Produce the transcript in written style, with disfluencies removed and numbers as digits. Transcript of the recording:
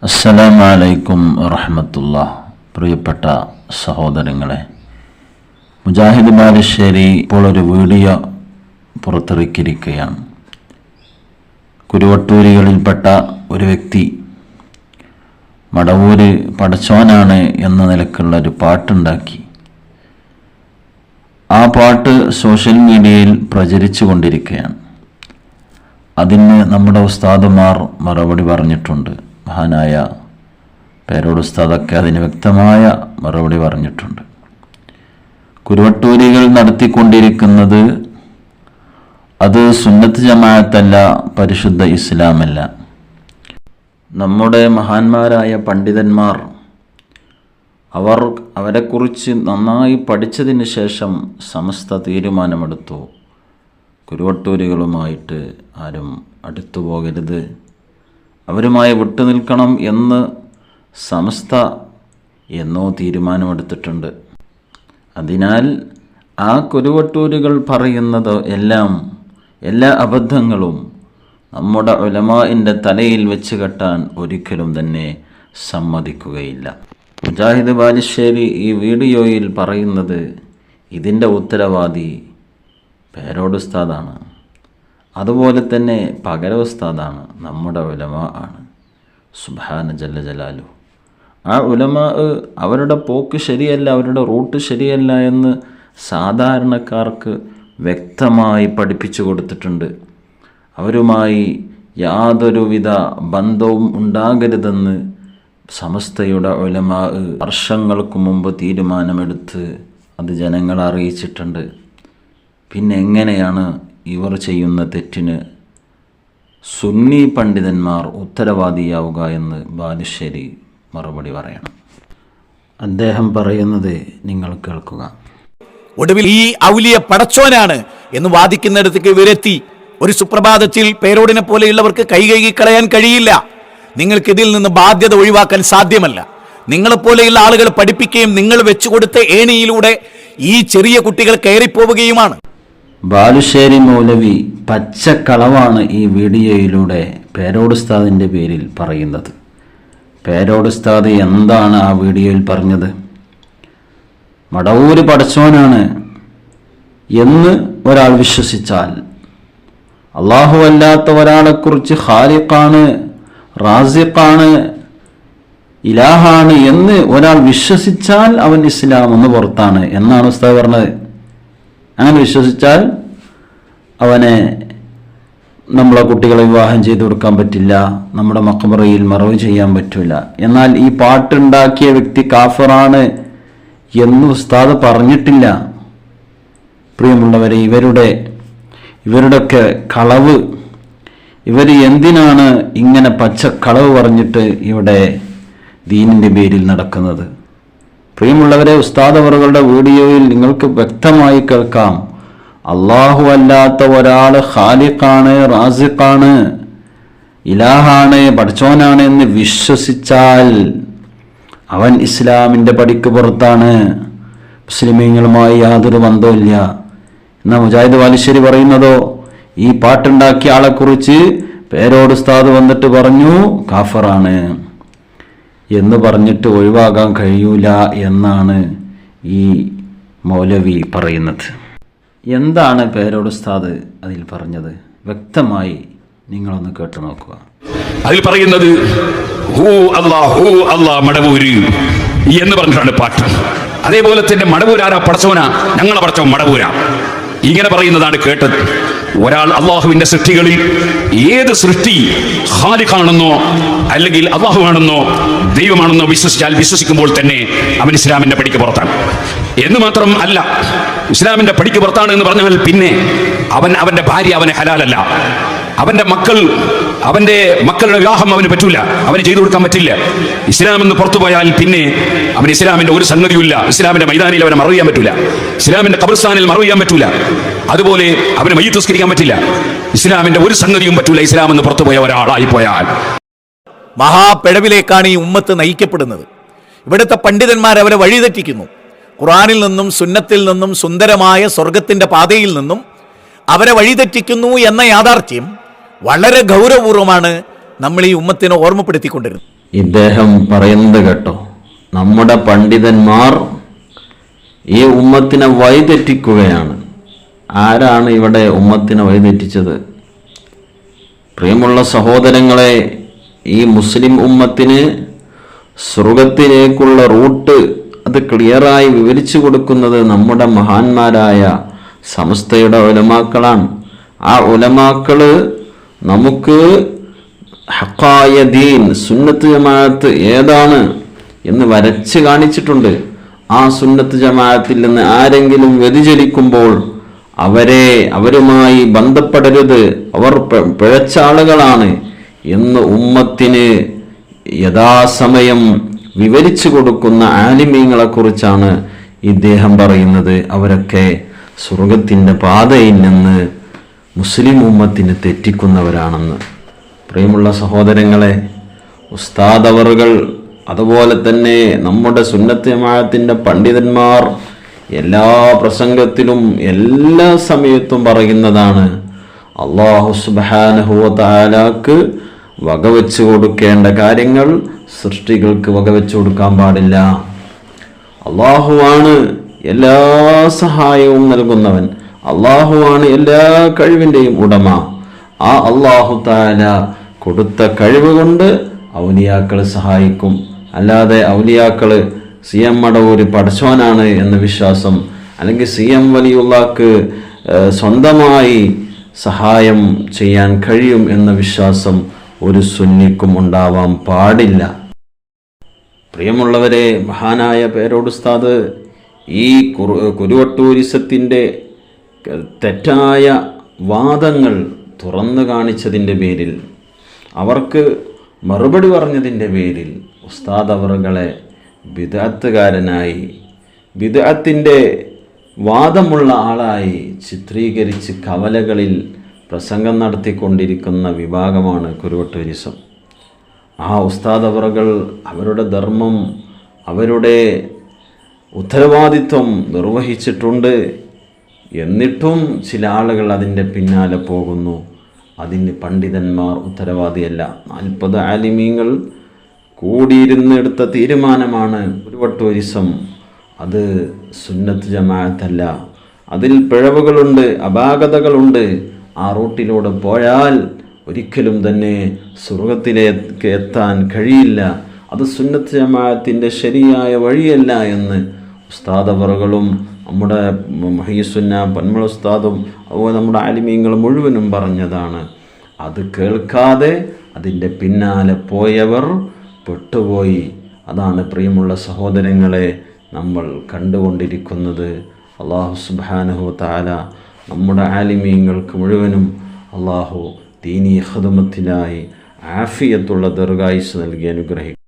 അസ്സലാമു അലൈക്കും വറഹ്മത്തുള്ളാഹി. പ്രിയപ്പെട്ട സഹോദരങ്ങളെ, മുജാഹിദ് ബാലുശ്ശേരി ഇപ്പോൾ ഒരു വീഡിയോ പുറത്തിറക്കിയിരിക്കുകയാണ്. കുരുവട്ടൂരികളിൽപ്പെട്ട ഒരു വ്യക്തി മടവൂര് പടച്ചോനാണ് എന്ന നിലക്കുള്ള ഒരു പാട്ടുണ്ടാക്കി. ആ പാട്ട് സോഷ്യൽ മീഡിയയിൽ പ്രചരിച്ചു കൊണ്ടിരിക്കുകയാണ്. അതിന് നമ്മുടെ ഉസ്താദുമാർ മറുപടി പറഞ്ഞിട്ടുണ്ട്. മഹാനായ പേരോട് ഉസ്താദൊക്കെ അതിന് വ്യക്തമായ മറുപടി പറഞ്ഞിട്ടുണ്ട്. കുരുവട്ടൂരികൾ നടത്തിക്കൊണ്ടിരിക്കുന്നത് അത് സുന്നത്ത് ജമാഅത്തല്ല, പരിശുദ്ധ ഇസ്ലാമല്ല. നമ്മുടെ മഹാന്മാരായ പണ്ഡിതന്മാർ അവരെക്കുറിച്ച് നന്നായി പഠിച്ചതിന് ശേഷം സമസ്ത തീരുമാനമെടുത്തു, കുരുവട്ടൂരികളുമായിട്ട് ആരും അടുത്തു പോകരുത്, അവരുമായി വിട്ടുനിൽക്കണം എന്ന് സമസ്ത എന്നോ തീരുമാനമെടുത്തിട്ടുണ്ട്. അതിനാൽ ആ കുരുവട്ടൂരുകൾ പറയുന്നത് എല്ലാ അബദ്ധങ്ങളും നമ്മുടെ ഉലമാഇൻ്റെ തലയിൽ വെച്ച് കെട്ടാൻ ഒരിക്കലും തന്നെ സമ്മതിക്കുകയില്ല. മുജാഹിദ് ബാലുശ്ശേരി ഈ വീഡിയോയിൽ പറയുന്നത് ഇതിൻ്റെ ഉത്തരവാദി പേരോട് ഉസ്താദാണ്, അതുപോലെ തന്നെ പകര ഉസ്താദാണ്, നമ്മുടെ ഉലമാ ആണ്. സുബ്ഹാന ജല്ല ജലാലു. ആ ഉലമാ അവരുടെ പോക്ക് ശരിയല്ല, അവരുടെ റൂട്ട് ശരിയല്ല എന്ന് സാധാരണക്കാർക്ക് വ്യക്തമായി പഠിപ്പിച്ചു കൊടുത്തിട്ടുണ്ട്. അവരുമായി യാതൊരുവിധ ബന്ധവും ഉണ്ടാകരുതെന്ന് സമസ്തയുടെ ഉലമാ വർഷങ്ങൾക്ക് മുമ്പ് തീരുമാനമെടുത്ത് അത് ജനങ്ങളെ അറിയിച്ചിട്ടുണ്ട്. പിന്നെ എങ്ങനെയാണ് ഇവർ ചെയ്യുന്ന തെറ്റിന് സുന്നി പണ്ഡിതന്മാർ ഉത്തരവാദിയാവുക എന്ന് ബാലുശ്ശേരി മറുപടി പറയണം. അദ്ദേഹം പറയുന്നത് നിങ്ങൾ കേൾക്കുക. ഒടുവിൽ ഈ ഔലിയ പടച്ചോനാണ് എന്ന് വാദിക്കുന്നിടത്തേക്ക് ഇവരെത്തി. ഒരു സുപ്രഭാതത്തിൽ പേരോടിനെ പോലെയുള്ളവർക്ക് കൈകഴുകി കളയാൻ കഴിയില്ല. നിങ്ങൾക്ക് ഇതിൽ നിന്ന് ബാധ്യത ഒഴിവാക്കാൻ സാധ്യമല്ല. നിങ്ങളെപ്പോലെയുള്ള ആളുകൾ പഠിപ്പിക്കുകയും നിങ്ങൾ വെച്ചുകൊടുത്ത ഏണിയിലൂടെ ഈ ചെറിയ കുട്ടികൾ കയറിപ്പോവുകയുമാണ്. ബാലുശ്ശേരി മൗലവി പച്ചക്കളവാണ് ഈ വീഡിയോയിലൂടെ പേരോട് ഉസ്താദിൻ്റെ പേരിൽ പറയുന്നത്. പേരോട് ഉസ്താദ് എന്താണ് ആ വീഡിയോയിൽ പറഞ്ഞത്? മടവൂര് പടച്ചോനാണ് എന്ന് ഒരാൾ വിശ്വസിച്ചാൽ, അള്ളാഹു അല്ലാത്ത ഒരാളെക്കുറിച്ച് ഖാലിഖാണ്, റാസിഖാണ്, ഇലാഹാണ് എന്ന് ഒരാൾ വിശ്വസിച്ചാൽ അവൻ ഇസ്ലാം ഒന്ന് പുറത്താണ് എന്നാണ് ഉസ്താദ് പറഞ്ഞത്. അങ്ങനെ വിശ്വസിച്ചാൽ അവനെ നമ്മളെ കുട്ടികളെ വിവാഹം ചെയ്തു കൊടുക്കാൻ പറ്റില്ല, നമ്മുടെ മഖബറയിൽ മറവ് ചെയ്യാൻ പറ്റില്ല. എന്നാൽ ഈ പാട്ടുണ്ടാക്കിയ വ്യക്തി കാഫിറാണ് എന്ന് ഉസ്താദ് പറഞ്ഞിട്ടില്ല. പ്രിയമുള്ളവരെ, ഇവരുടെയൊക്കെ കളവ്, ഇവർ എന്തിനാണ് ഇങ്ങനെ പച്ചക്കളവ് പറഞ്ഞിട്ട് ഇവിടെ ദീനിൻ്റെ പേരിൽ നടക്കുന്നത്? പ്രിയമുള്ളവരെ, ഉസ്താദ് അവറുകളുടെ വീഡിയോയിൽ നിങ്ങൾക്ക് വ്യക്തമായി കേൾക്കാം, അള്ളാഹു അല്ലാത്ത ഒരാൾ ഖാലിഖാണ്, റാസിഖാണ്, ഇലാഹാണ്, പടച്ചോനാണ് എന്ന് വിശ്വസിച്ചാൽ അവൻ ഇസ്ലാമിൻ്റെ പടിക്ക് പുറത്താണ്, മുസ്ലിമീങ്ങളുമായി യാതൊരു ബന്ധവുമില്ല. എന്നാൽ മുജാഹിദ് ബാലുശ്ശേരി പറയുന്നതോ, ഈ പാട്ടുണ്ടാക്കിയ ആളെക്കുറിച്ച് പേരോട് ഉസ്താദ് വന്നിട്ട് പറഞ്ഞു കാഫറാണ് എന്ന് പറഞ്ഞിട്ട് ഒഴിവാകാൻ കഴിയൂല എന്നാണ് ഈ മൗലവി പറയുന്നത്. എന്താണ് പേരോട് ഉസ്താദ് അതിൽ പറഞ്ഞത്? വ്യക്തമായി നിങ്ങളൊന്ന് കേട്ടു നോക്കുക. അതിൽ പറയുന്നത് ഹൂ അല്ലാ മടവൂര് എന്ന് പറഞ്ഞിട്ടാണ് പാട്ട്. അതേപോലെ തന്നെ മടവൂരാരാ? പടച്ചോനാ, ഞങ്ങളെ പടച്ചോൻ മടവൂരാ, ഇങ്ങനെ പറയുന്നതാണ് കേട്ടത്. ഒരാൾ അള്ളാഹുവിന്റെ സൃഷ്ടികളിൽ ഏത് സൃഷ്ടി ഖാലിഖാണെന്നോ അല്ലെങ്കിൽ അള്ളാഹുവാണെന്നോ ദൈവമാണെന്നോ വിശ്വസിക്കുമ്പോൾ തന്നെ അവൻ ഇസ്ലാമിന്റെ പടിക്ക് പുറത്താണ്. എന്ന് മാത്രം അല്ല, ഇസ്ലാമിന്റെ പടിക്ക് പുറത്താണ് എന്ന് പറഞ്ഞാൽ പിന്നെ അവന്റെ ഭാര്യ അവന് ഹലാലല്ല, അവന്റെ മക്കളുടെ വിവാഹം അവന് പറ്റൂല, അവന് ചെയ്തു കൊടുക്കാൻ പറ്റില്ല. ഇസ്ലാം എന്ന് പുറത്തു പോയാൽ പിന്നെ അവൻ ഇസ്ലാമിന്റെ ഒരു സംഗതിയുമില്ല. ഇസ്ലാമിന്റെ മൈതാനിയിൽ അവനെ മറവ് ചെയ്യാൻ പറ്റൂല, ഇസ്ലാമിന്റെ ഖബർസ്ഥാനിൽ മറവ് ചെയ്യാൻ പറ്റൂല, അതുപോലെ അവന് മയ്യിത്ത് നിസ്കരിക്കാൻ പറ്റില്ല. ഇസ്ലാമിന്റെ ഒരു സംഗതിയും പറ്റൂല ഇസ്ലാം എന്ന് പുറത്തു പോയ ഒരാളായി പോയാൽ. മഹാപിഴവിലേക്കാണ് ഈ ഉമ്മത്ത് നയിക്കപ്പെടുന്നത്. ഇവിടുത്തെ പണ്ഡിതന്മാർ അവരെ വഴിതെറ്റിക്കുന്നു. ഖുർആനിൽ നിന്നും സുന്നത്തിൽ നിന്നും സുന്ദരമായ സ്വർഗത്തിന്റെ പാതയിൽ നിന്നും അവരെ വഴിതെറ്റിക്കുന്നു എന്ന യാഥാർത്ഥ്യം വളരെ ഗൗരവപൂർവ്വമാണ് നമ്മൾ ഈ ഉമ്മത്തിനെ ഓർമ്മപ്പെടുത്തിക്കൊണ്ടിരുന്നത്. ഇദ്ദേഹം പറയുന്നത് കേട്ടോ, നമ്മുടെ പണ്ഡിതന്മാർ ഈ ഉമ്മത്തിനെ വഴിതെറ്റിക്കുകയാണ്. ആരാണ് ഇവിടെ ഉമ്മത്തിനെ വഴിതെറ്റിച്ചത്? പ്രിയമുള്ള സഹോദരങ്ങളെ, ഈ മുസ്ലിം ഉമ്മത്തിന് സ്വർഗത്തിലേക്കുള്ള റൂട്ട് അത് ക്ലിയറായി വിവരിച്ചു കൊടുക്കുന്നത് നമ്മുടെ മഹാന്മാരായ സമസ്തയുടെ ഉലമാക്കളാണ്. ആ ഉലമാക്കള് നമുക്ക് ഹഖായ ദീൻ, സുന്നത്ത് ജമാഅത്ത് ഏതാണ് എന്ന് വരച്ച് കാണിച്ചിട്ടുണ്ട്. ആ സുന്നത്ത് ജമാഅത്തിൽ നിന്ന് ആരെങ്കിലും വ്യതിചലിക്കുമ്പോൾ അവരുമായി ബന്ധപ്പെടരുത്, അവർ പിഴച്ച ആളുകളാണ് എന്ന് ഉമ്മത്തിന് യഥാസമയം വിവരിച്ചു കൊടുക്കുന്ന ആലിമീങ്ങളെ കുറിച്ചാണ് ഇദ്ദേഹം പറയുന്നത്. അവരൊക്കെ സ്വർഗത്തിൻ്റെ പാതയിൽ നിന്ന് മുസ്ലിം ഉമ്മത്തിനെ തെറ്റിക്കുന്നവരാണെന്ന്. പ്രിയമുള്ള സഹോദരങ്ങളെ, ഉസ്താദ് അവറുകൾ, അതുപോലെ തന്നെ നമ്മുടെ സുന്നത്ത് ജമാഅത്തിൻ്റെ പണ്ഡിതന്മാർ എല്ലാ പ്രസംഗത്തിലും എല്ലാ സമയത്തും പറയുന്നതാണ്, അല്ലാഹു സുബ്ഹാനഹു വ തആലക്ക് വകവെച്ചു കൊടുക്കേണ്ട കാര്യങ്ങൾ സൃഷ്ടികൾക്ക് വകവെച്ചു കൊടുക്കാൻ പാടില്ല. അള്ളാഹുവാണ് എല്ലാ സഹായവും നൽകുന്നവൻ, അള്ളാഹുവാണ് എല്ലാ കഴിവിൻ്റെയും ഉടമ. ആ അള്ളാഹു തആല കൊടുത്ത കഴിവ് കൊണ്ട് ഔലിയാക്കൾ സഹായിക്കും. അല്ലാതെ ഔലിയാക്കൾ CM മടവൂര് പടച്ചോനാണ് എന്ന വിശ്വാസം, അല്ലെങ്കിൽ CM വലിയുള്ളാക്ക് സ്വന്തമായി സഹായം ചെയ്യാൻ കഴിയും എന്ന വിശ്വാസം ഒരു സുന്നിക്കും ഉണ്ടാവാൻ പാടില്ല. പ്രിയമുള്ളവരെ, മഹാനായ പേരോട് ഉസ്താദ് ഈ കുരുവട്ടൂരിസത്തിൻ്റെ തെറ്റായ വാദങ്ങൾ തുറന്നു കാണിച്ചതിൻ്റെ പേരിൽ, അവർക്ക് മറുപടി പറഞ്ഞതിൻ്റെ പേരിൽ ഉസ്താദ് അവറുകളെ ബിദ്അത്തുകാരനായി, ബിദ്അത്തിൻ്റെ വാദമുള്ള ആളായി ചിത്രീകരിച്ച് കവലകളിൽ പ്രസംഗം നടത്തിക്കൊണ്ടിരിക്കുന്ന വിഭാഗമാണ് കുരുവട്ടൂരിസം. ആ ഉസ്താദ് അവറുകൾ അവരുടെ ധർമ്മം, അവരുടെ ഉത്തരവാദിത്വം നിർവഹിച്ചിട്ടുണ്ട്. എന്നിട്ടും ചില ആളുകൾ അതിൻ്റെ പിന്നാലെ പോകുന്നു. അതിന് പണ്ഡിതന്മാർ ഉത്തരവാദിയല്ല. 40 ആലിമീങ്ങൾ കൂടിയിരുന്ന് എടുത്ത തീരുമാനമാണ് കുരുവട്ടൂരിസം. അത് സുന്നത്ത് ജമാഅത്തല്ല. അതിൽ പിഴവുകളുണ്ട്, അപാകതകളുണ്ട്. ആ റൂട്ടിലൂടെ പോയാൽ ഒരിക്കലും തന്നെ സ്വർഗത്തിലേക്ക് എത്താൻ കഴിയില്ല. അത് സുന്നത്ത് ജമാഅത്തിൻ്റെ ശരിയായ വഴിയല്ല എന്ന് ഉസ്താദ് അവറുകളും നമ്മുടെ മുഹയ്യിസുന്ന പന്മൾ ഉസ്താദും അതുപോലെ നമ്മുടെ ആലിമീങ്ങൾ മുഴുവനും പറഞ്ഞതാണ്. അത് കേൾക്കാതെ അതിൻ്റെ പിന്നാലെ പോയവർ പെട്ടുപോയി. അതാണ് പ്രിയമുള്ള സഹോദരങ്ങളെ നമ്മൾ കണ്ടുകൊണ്ടിരിക്കുന്നത്. അല്ലാഹു സുബ്ഹാനഹു വ തആല നമ്മുടെ ആലിമീങ്ങൾക്ക് മുഴുവനും അല്ലാഹു ദീനീ ഖിദ്മത്തിലായി ആഫിയത്തുള്ള ദീർഘായുസ്സ് നൽകി അനുഗ്രഹിക്കും.